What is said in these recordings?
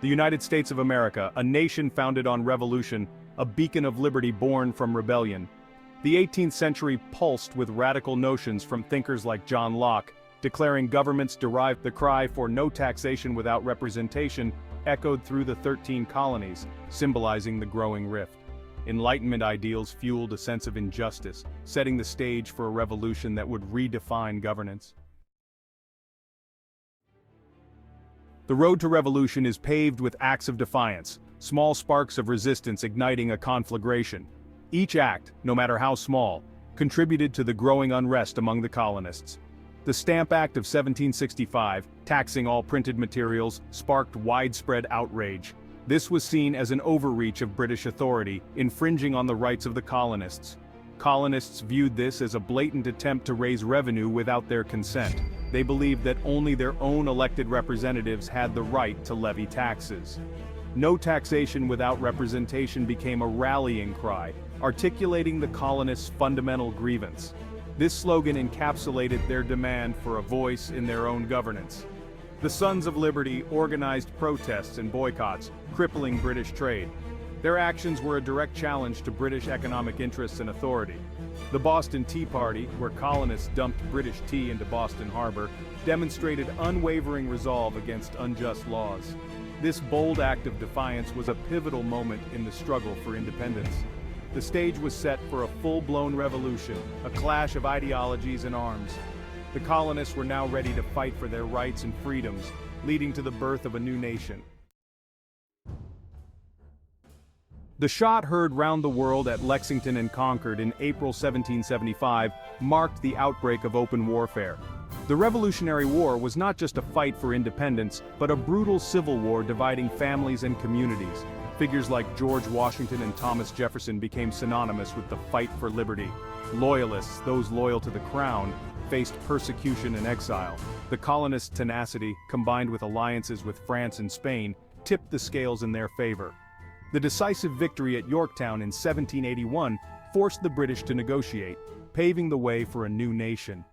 The United States of America, a nation founded on revolution, a beacon of liberty born from rebellion. The 18th century pulsed with radical notions from thinkers like John Locke, declaring governments derived. The cry for no taxation without representation echoed through the 13 colonies, symbolizing the growing rift. Enlightenment ideals fueled a sense of injustice, setting the stage for a revolution that would redefine governance. The road to revolution is paved with acts of defiance, small sparks of resistance igniting a conflagration. Each act, no matter how small, contributed to the growing unrest among the colonists. The Stamp Act of 1765, taxing all printed materials, sparked widespread outrage. This was seen as an overreach of British authority, infringing on the rights of the colonists. Colonists viewed this as a blatant attempt to raise revenue without their consent. They believed that only their own elected representatives had the right to levy taxes. No taxation without representation became a rallying cry, articulating the colonists' fundamental grievance. This slogan encapsulated their demand for a voice in their own governance. The Sons of Liberty organized protests and boycotts, crippling British trade. Their actions were a direct challenge to British economic interests and authority. The Boston Tea Party, where colonists dumped British tea into Boston Harbor, demonstrated unwavering resolve against unjust laws. This bold act of defiance was a pivotal moment in the struggle for independence. The stage was set for a full-blown revolution, a clash of ideologies and arms. The colonists were now ready to fight for their rights and freedoms, leading to the birth of a new nation. The shot heard round the world at Lexington and Concord in April 1775 marked the outbreak of open warfare. The Revolutionary War was not just a fight for independence, but a brutal civil war dividing families and communities. Figures like George Washington and Thomas Jefferson became synonymous with the fight for liberty. Loyalists, those loyal to the crown, faced persecution and exile. The colonists' tenacity, combined with alliances with France and Spain, tipped the scales in their favor. The decisive victory at Yorktown in 1781 forced the British to negotiate, paving the way for a new nation.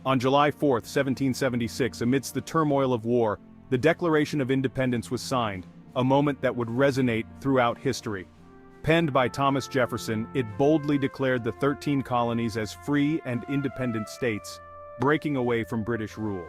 On July 4, 1776, amidst the turmoil of war, the Declaration of Independence was signed, a moment that would resonate throughout history. Penned by Thomas Jefferson, it boldly declared the 13 colonies as free and independent states, breaking away from British rule.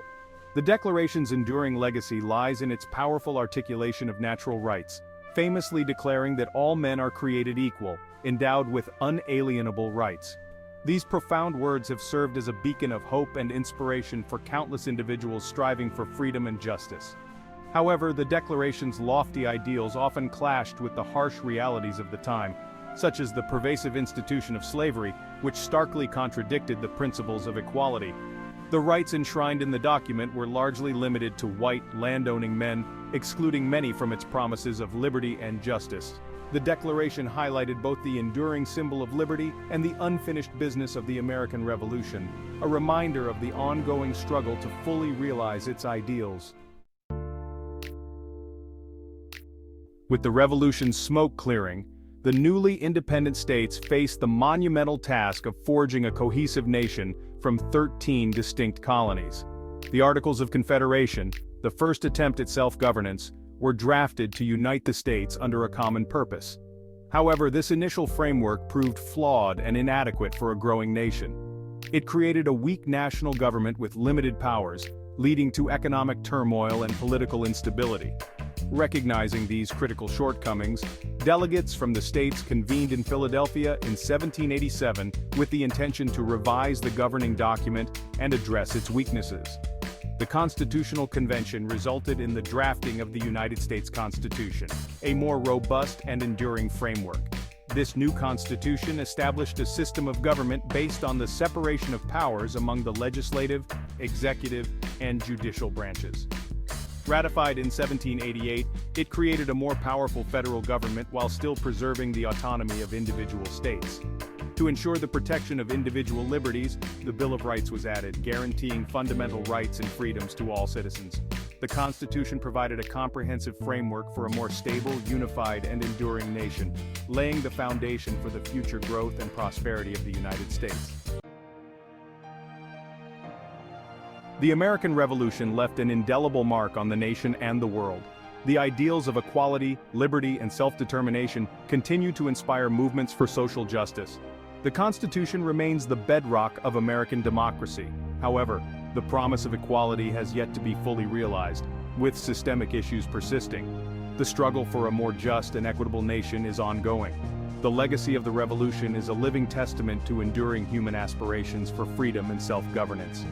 The Declaration's enduring legacy lies in its powerful articulation of natural rights, famously declaring that all men are created equal, endowed with unalienable rights. These profound words have served as a beacon of hope and inspiration for countless individuals striving for freedom and justice. However, the Declaration's lofty ideals often clashed with the harsh realities of the time, such as the pervasive institution of slavery, which starkly contradicted the principles of equality. The rights enshrined in the document were largely limited to white, landowning men, excluding many from its promises of liberty and justice. The Declaration highlighted both the enduring symbol of liberty and the unfinished business of the American Revolution, a reminder of the ongoing struggle to fully realize its ideals. With the Revolution's smoke clearing, the newly independent states faced the monumental task of forging a cohesive nation from 13 distinct colonies. The Articles of Confederation, the first attempt at self-governance, were drafted to unite the states under a common purpose. However, this initial framework proved flawed and inadequate for a growing nation. It created a weak national government with limited powers, leading to economic turmoil and political instability. Recognizing these critical shortcomings, delegates from the states convened in Philadelphia in 1787 with the intention to revise the governing document and address its weaknesses. The Constitutional Convention resulted in the drafting of the United States Constitution, a more robust and enduring framework. This new constitution established a system of government based on the separation of powers among the legislative, executive, and judicial branches. Ratified in 1788, it created a more powerful federal government while still preserving the autonomy of individual states. To ensure the protection of individual liberties, the Bill of Rights was added, guaranteeing fundamental rights and freedoms to all citizens. The Constitution provided a comprehensive framework for a more stable, unified, and enduring nation, laying the foundation for the future growth and prosperity of the United States. The American Revolution left an indelible mark on the nation and the world. The ideals of equality, liberty, and self-determination continue to inspire movements for social justice. The Constitution remains the bedrock of American democracy. However, the promise of equality has yet to be fully realized, with systemic issues persisting. The struggle for a more just and equitable nation is ongoing. The legacy of the Revolution is a living testament to enduring human aspirations for freedom and self-governance.